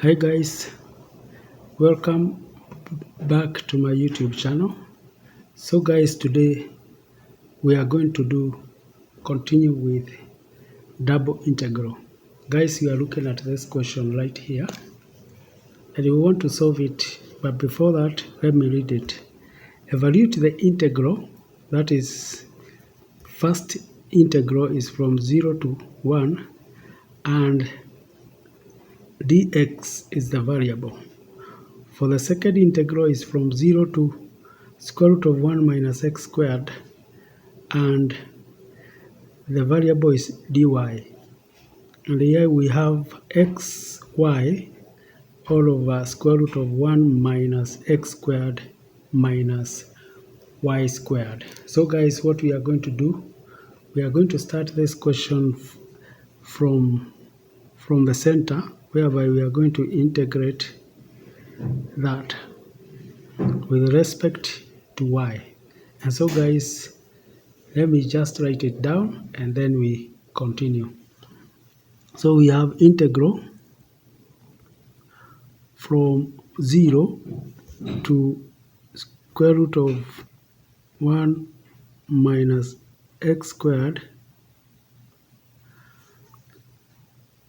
Hi guys, welcome back to my YouTube channel. So guys, today we are going to continue with double integral. Guys, you are looking at this question right here and we want to solve it, but before that let me read it. Evaluate the integral, that is first integral is from 0 to 1 and dx is the variable. For the second integral is from 0 to square root of 1 minus x squared and the variable is dy. And here we have xy all over square root of 1 minus x squared minus y squared. So guys, what we are going to do, we are going to start this question from the center, whereby we are going to integrate that with respect to y. And so guys, let me just write it down and then we continue. So we have integral from 0 to square root of 1 minus x squared,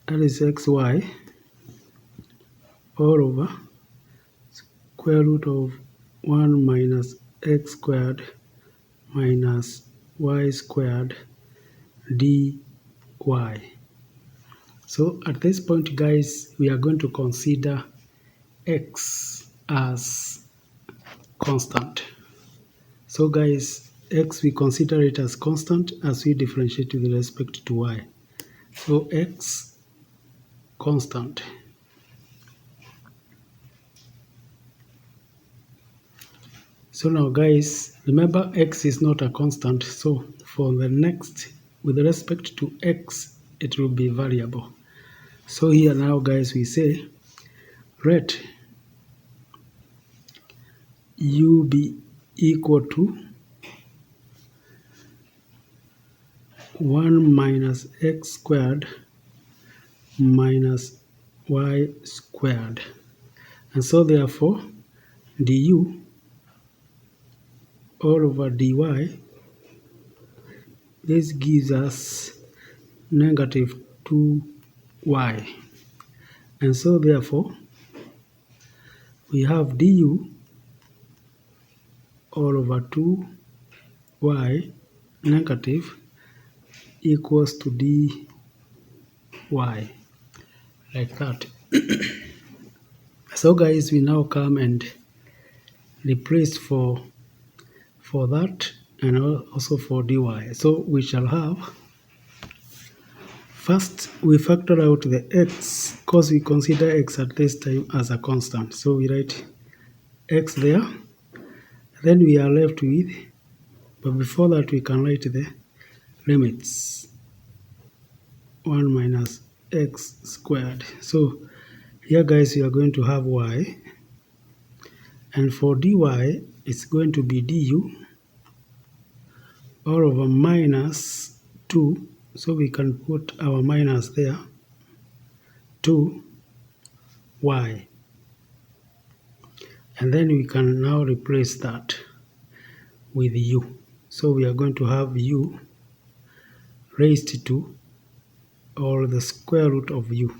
that is xy, all over square root of 1 minus x squared minus y squared dy. So at this point guys, we are going to consider x as constant. So guys, x we consider it as constant as we differentiate with respect to y. So x constant. So now guys, remember x is not a constant, so for the next, with respect to x, it will be variable. So here now guys, we say let u be equal to 1 minus x squared minus y squared. And so therefore, du all over dy, this gives us negative 2y. And so therefore, we have du all over 2y negative equals to dy, like that. So guys, we now come and replace for that and also for dy. So we shall have, first we factor out the x because we consider x at this time as a constant. So we write x there, then we are left with, but before that we can write the limits, 1 minus x squared. So here guys, we are going to have y, and for dy it's going to be du all over minus 2, so we can put our minus there, 2y, and then we can now replace that with u. So we are going to have u raised to, or the square root of u.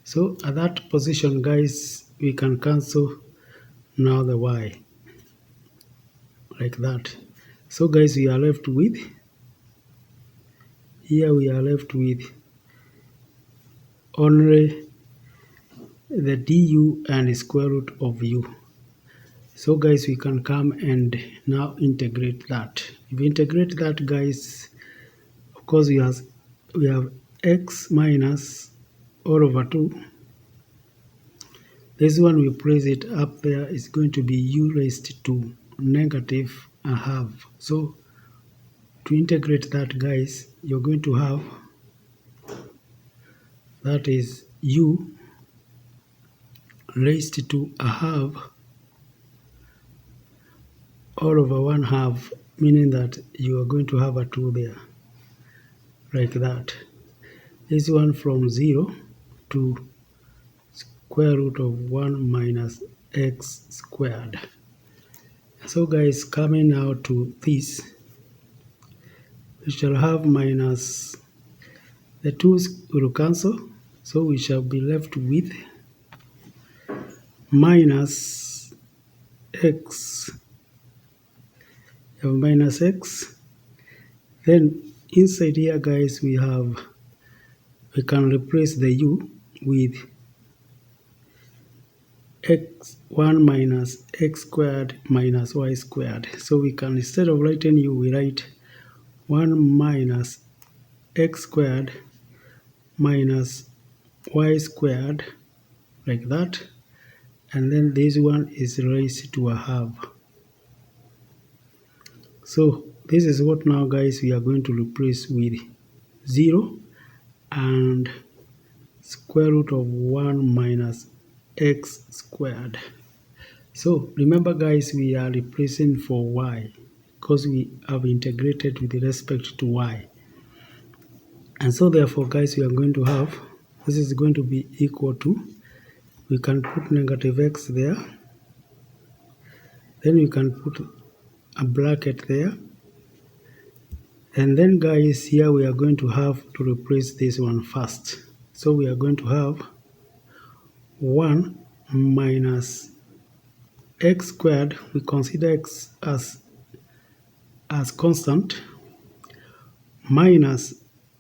So at that position guys, we can cancel now the y, like that. So guys, we are left with, here we are left with only the du and square root of u. So guys, we can come and now integrate that. If we integrate that guys, of course we have x minus all over 2. This one we place it up there is going to be u raised to negative a half. So to integrate that guys, you're going to have, that is u raised to a half all over 1/2, meaning that you are going to have a 2 there, like that. This one from 0 to square root of 1 minus x squared. So guys, coming now to this, we shall have minus, the 2's will cancel, so we shall be left with minus x, minus x. Then inside here guys, we can replace the u with x1 minus x squared minus y squared. So we can, instead of writing u, we write 1 minus x squared minus y squared, like that. And then this one is raised to a half. So this is what now guys we are going to replace with 0 and square root of 1 minus x squared. So remember guys, we are replacing for y because we have integrated with respect to y. And so therefore guys, we are going to have, this is going to be equal to, we can put negative x there, then we can put a bracket there, and then guys here we are going to have to replace this one first. So we are going to have 1 minus x squared, we consider x as constant, minus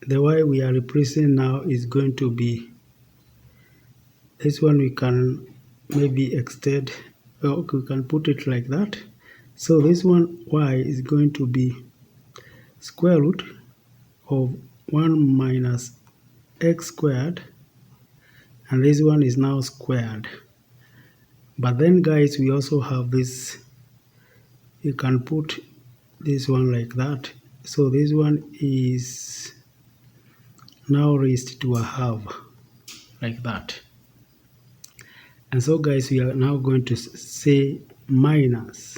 the y we are replacing now is going to be, this one we can maybe extend, or we can put it like that. So this one y is going to be square root of 1 minus x squared, and this one is now squared. But then guys, we also have this, you can put this one like that. So this one is now raised to a half, like that. And so guys, we are now going to say minus.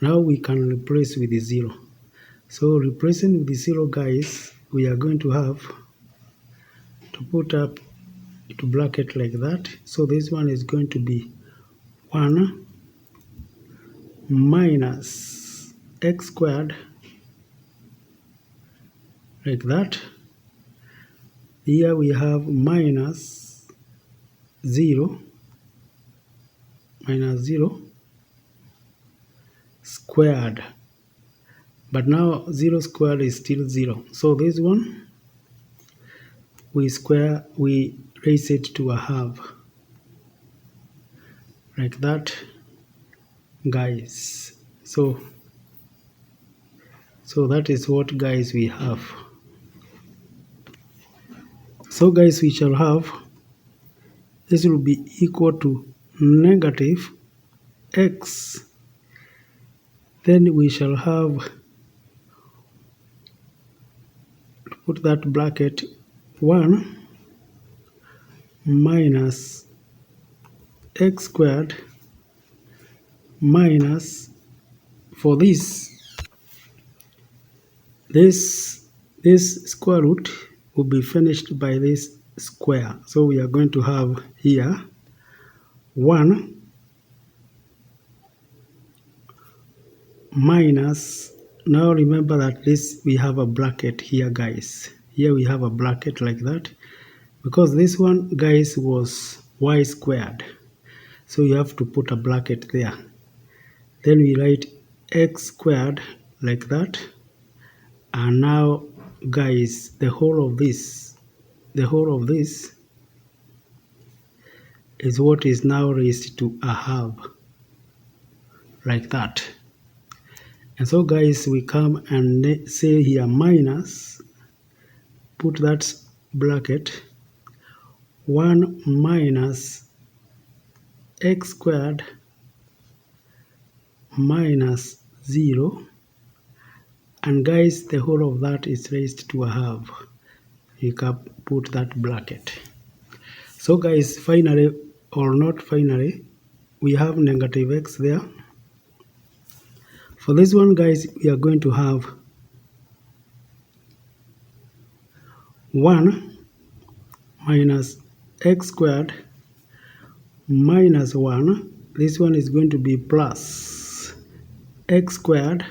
Now we can replace with the 0. So replacing with the 0 guys, we are going to have to put up to bracket like that. So this one is going to be 1 minus x squared, like that. Here we have minus 0 squared, but now 0 squared is still 0. So this one we raise it to a half, like that guys. So that is what guys we have. So guys, we shall have, this will be equal to negative x, then we shall have to put that bracket 1 minus x squared minus, for this square root will be finished by this square. So we are going to have here 1 minus, now remember that this, we have a bracket here guys. Here we have a bracket like that, because this one guys was y squared. So you have to put a bracket there. Then we write x squared like that. And now guys, the whole of this is what is now raised to a half, like that. And so guys, we come and say here minus, put that bracket, 1 minus x squared minus 0, and guys, the whole of that is raised to a half. You can put that bracket. So guys, finally, or not finally, we have negative x there. For this one guys, we are going to have 1 minus x squared minus 1. This one is going to be plus x squared.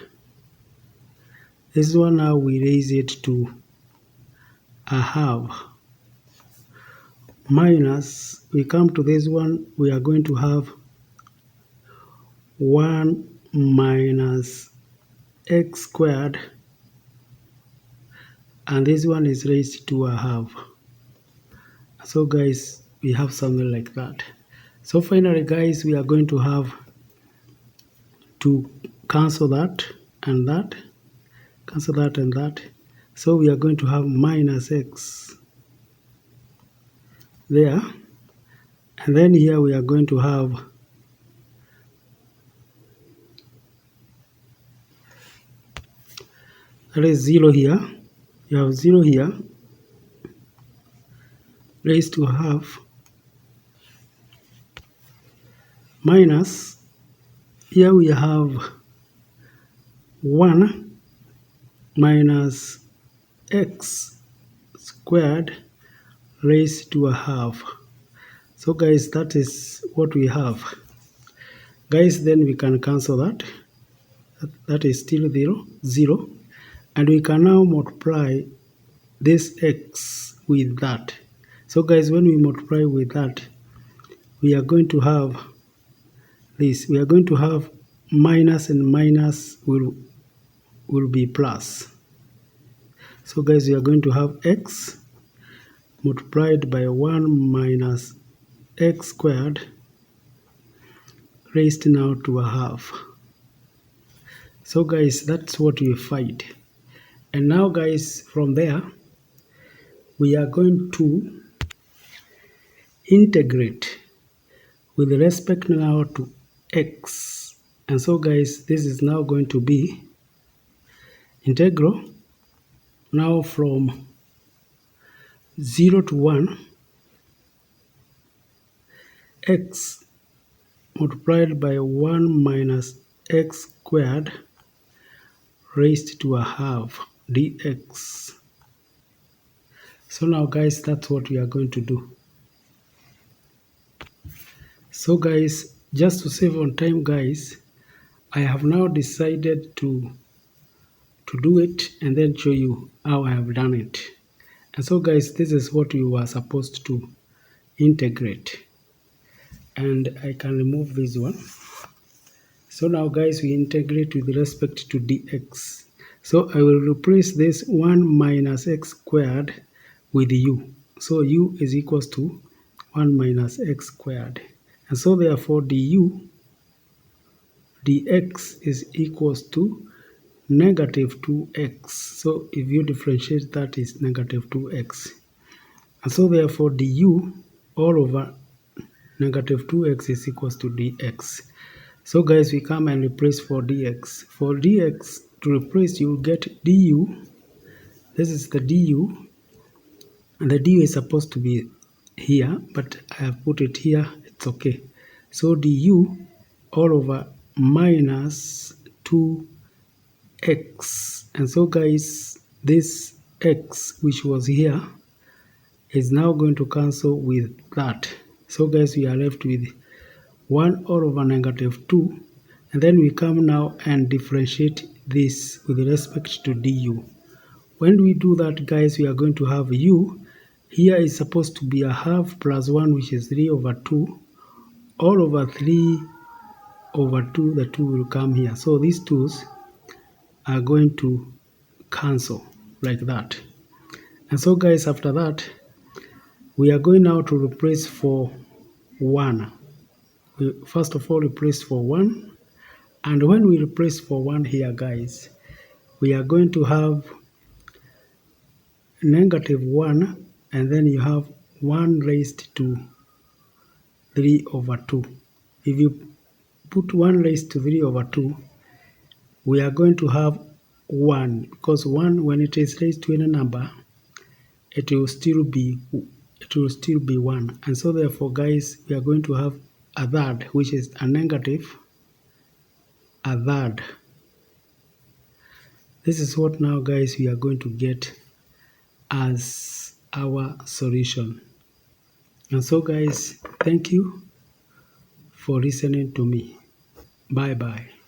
This one now we raise it to a half. Minus, we come to this one, we are going to have 1 minus x squared, and this one is raised to a half. So guys, we have something like that. So finally guys, we are going to have to cancel that and that, cancel that and that. So we are going to have minus x there, and then here we are going to have that is 0 here. You have 0 here raised to a half, minus, here we have 1 minus x squared raised to a half. So guys, that is what we have. Guys, then we can cancel that. That is still 0. And we can now multiply this x with that. So guys, when we multiply with that, we are going to have this. We are going to have minus and minus will be plus. So guys, we are going to have x multiplied by 1 minus x squared raised now to a half. So guys, that's what we find. And now guys, from there, we are going to integrate with respect now to x. And so guys, this is now going to be integral now from 0 to 1 x multiplied by 1 minus x squared raised to a half dx. So now guys, that's what we are going to do. So guys, just to save on time guys, I have now decided to do it and then show you how I have done it. And so guys, this is what you are supposed to integrate. And I can remove this one. So now guys, we integrate with respect to dx. So I will replace this 1 minus x squared with u. So u is equals to 1 minus x squared. And so therefore dx is equals to negative 2x. So if you differentiate, that is negative 2x. And so therefore du all over negative 2x is equals to dx. So guys, we come and replace for dx. For dx to replace, you will get du. This is the du. And the du is supposed to be here, but I have put it here. It's okay. So du all over minus 2x. And so guys, this x which was here is now going to cancel with that. So guys, we are left with 1 all over negative 2. And then we come now and differentiate this with respect to du. When we do that guys, we are going to have u. Here is supposed to be a half plus 1, which is 3 over 2. All over 3 over 2, the 2 will come here. So these 2's are going to cancel like that. And so guys, after that, we are going now to replace for 1. We first of all replace for 1. And when we replace for 1 here guys, we are going to have negative 1, and then you have 1 raised to 3 over 2. If you put 1 raised to 3 over 2, we are going to have 1, because 1, when it is raised to any number, it will still be 1. And so therefore guys, we are going to have a third, which is a negative a third. This is what now guys we are going to get as our solution. And so guys, thank you. for listening to me. Bye bye.